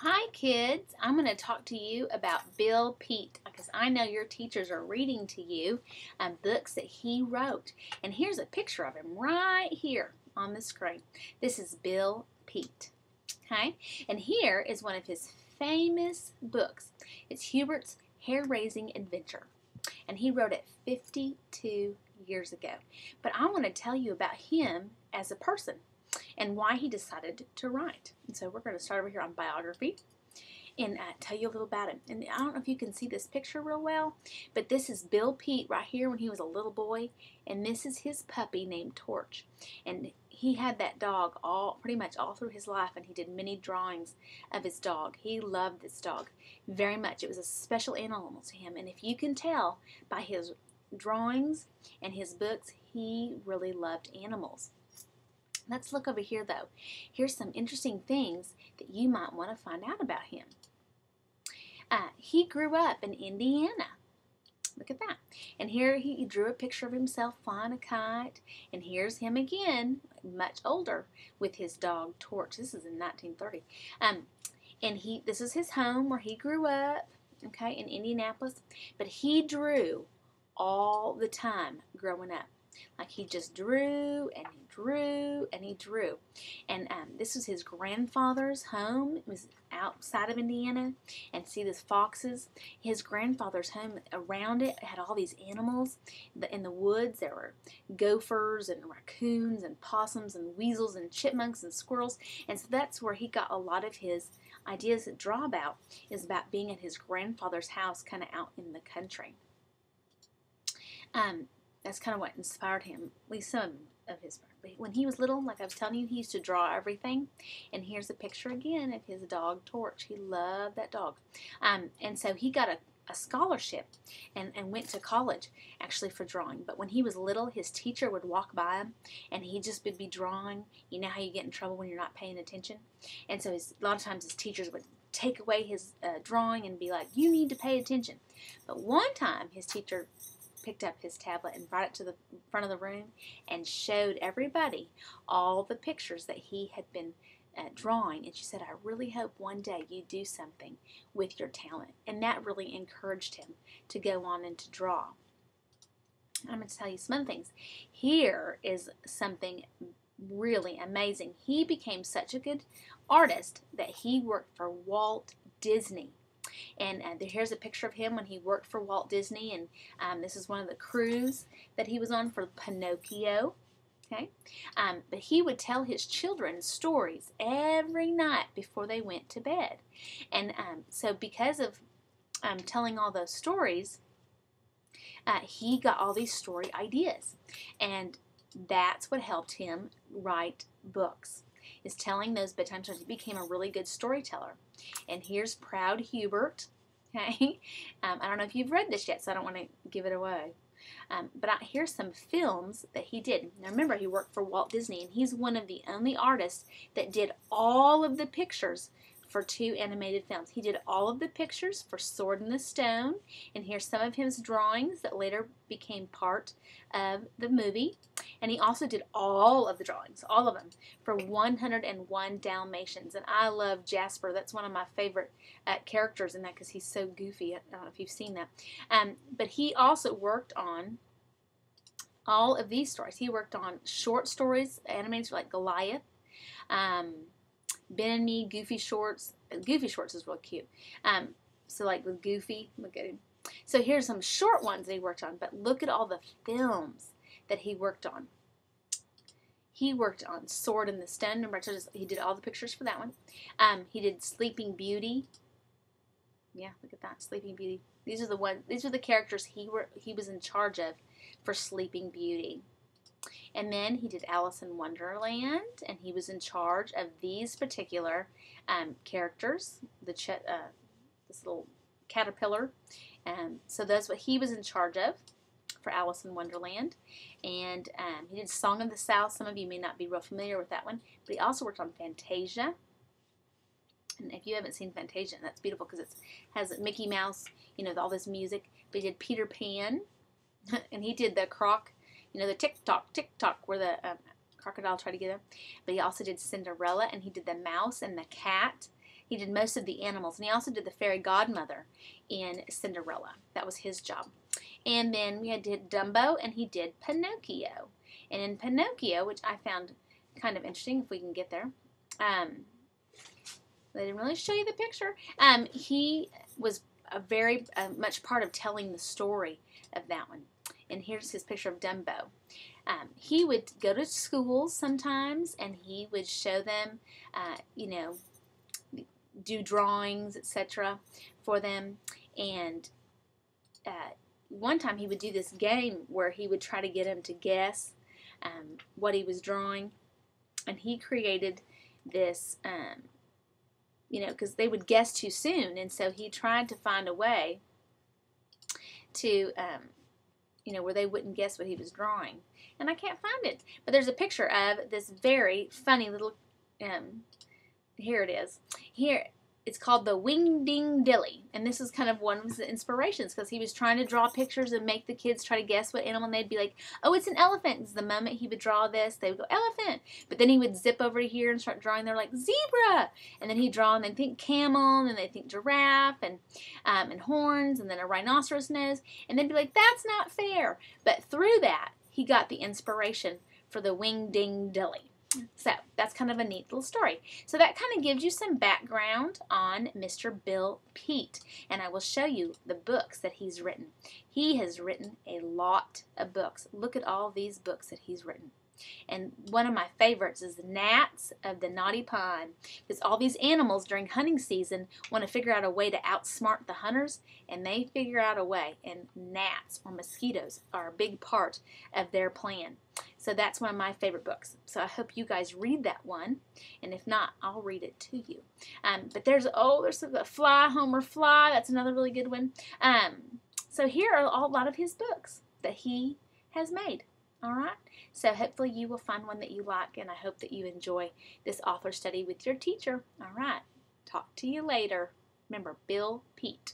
Hi kids, I'm going to talk to you about Bill Peet because I know your teachers are reading to you books that he wrote. And here's a picture of him right here on the screen. This is Bill Peet. Okay? And here is one of his famous books. It's Hubert's Hair-Raising Adventure. And he wrote it 52 years ago. But I want to tell you about him as a person and why he decided to write. And so we're going to start over here on biography and tell you a little about him. And I don't know if you can see this picture real well, but this is Bill Peet right here when he was a little boy, and this is his puppy named Torch. And he had that dog pretty much all through his life, and he did many drawings of his dog. He loved this dog very much. It was a special animal to him, and if you can tell by his drawings and his books, he really loved animals. Let's look over here, though. Here's some interesting things that you might want to find out about him. He grew up in Indiana. Look at that. And here he drew a picture of himself flying a kite. And here's him again, much older, with his dog Torch. This is in 1930. And this is his home where he grew up, okay, in Indianapolis. But he drew all the time growing up. Like he just drew and he drew and he drew. And this was his grandfather's home. It was outside of Indiana. And see these foxes? His grandfather's home, around it had all these animals. In the woods there were gophers and raccoons and possums and weasels and chipmunks and squirrels. And so that's where he got a lot of his ideas to draw about, is about being at his grandfather's house kind of out in the country. That's kind of what inspired him, at least some of his. When he was little, like I was telling you, he used to draw everything. And here's a picture again of his dog, Torch. He loved that dog. And so he got a scholarship and went to college, actually, for drawing. But when he was little, his teacher would walk by him, and he just would be drawing. You know how you get in trouble when you're not paying attention? And so a lot of times his teachers would take away his drawing and be like, you need to pay attention. But one time his teacher picked up his tablet and brought it to the front of the room and showed everybody all the pictures that he had been drawing. And she said, I really hope one day you do something with your talent. And that really encouraged him to go on and to draw. I'm going to tell you some other things. Here is something really amazing. He became such a good artist that he worked for Walt Disney. And here's a picture of him when he worked for Walt Disney, and this is one of the crews that he was on for Pinocchio. Okay, but he would tell his children stories every night before they went to bed, and so because of telling all those stories, he got all these story ideas, and that's what helped him write books. Is telling those bedtime stories. He became a really good storyteller. And here's Proud Hubert. Okay, I don't know if you've read this yet, so I don't want to give it away. But here's some films that he did. Now remember, he worked for Walt Disney, and he's one of the only artists that did all of the pictures for 2 animated films. He did all of the pictures for Sword in the Stone, and here's some of his drawings that later became part of the movie. And he also did all of the drawings, all of them, for 101 Dalmatians. And I love Jasper. That's one of my favorite characters in that because he's so goofy. I don't know if you've seen that. But he also worked on all of these stories. He worked on short stories, animated like Goliath, Ben and Me, Goofy Shorts. Goofy Shorts is real cute. So like with Goofy, look at him. So here's some short ones that he worked on, but look at all the films that he worked on. He worked on Sword in the Stone. Remember I told you he did all the pictures for that one. He did Sleeping Beauty. Yeah, look at that, Sleeping Beauty. These are the characters he was in charge of for Sleeping Beauty. And then he did Alice in Wonderland, and he was in charge of these particular characters, this little caterpillar. So that's what he was in charge of for Alice in Wonderland. And he did Song of the South. Some of you may not be real familiar with that one, but he also worked on Fantasia. And if you haven't seen Fantasia, that's beautiful because it has Mickey Mouse, you know, all this music. But he did Peter Pan, and he did the Croc, you know, the tick-tock, where the crocodile tried to get him. But he also did Cinderella, and he did the mouse and the cat. He did most of the animals, and he also did the fairy godmother in Cinderella. That was his job. And then we did Dumbo, and he did Pinocchio. And in Pinocchio, which I found kind of interesting, if we can get there, they didn't really show you the picture. He was a very much part of telling the story of that one. And here's his picture of Dumbo. He would go to schools sometimes, and he would show them, you know, do drawings, etc., for them. And one time he would do this game where he would try to get them to guess what he was drawing. And he created this, you know, because they would guess too soon. And so he tried to find a way to, you know, where they wouldn't guess what he was drawing. And I can't find it. But there's a picture of this very funny little, here it is. Here, it's called the Wing Ding Dilly. And this is kind of one of his inspirations, because he was trying to draw pictures and make the kids try to guess what animal, and they'd be like, oh, it's an elephant. Because the moment he would draw this, they would go, elephant. But then he would zip over to here and start drawing. They're like, zebra. And then he'd draw, and they'd think camel, and then they'd think giraffe, and horns, and then a rhinoceros nose. And they'd be like, that's not fair. But through that, he got the inspiration for the Wing Ding Dilly. So that's kind of a neat little story. So that kind of gives you some background on Mr. Bill Peet. And I will show you the books that he's written. He has written a lot of books. Look at all these books that he's written. And one of my favorites is Gnats of the Naughty Pond, because all these animals during hunting season want to figure out a way to outsmart the hunters, and they figure out a way, and gnats or mosquitoes are a big part of their plan. So that's one of my favorite books. So I hope you guys read that one, and if not, I'll read it to you. But there's the Fly, Homer Fly. That's another really good one. So here are a lot of his books that he has made. All right, so hopefully you will find one that you like, and I hope that you enjoy this author study with your teacher. All right, talk to you later. Remember, Bill Peet.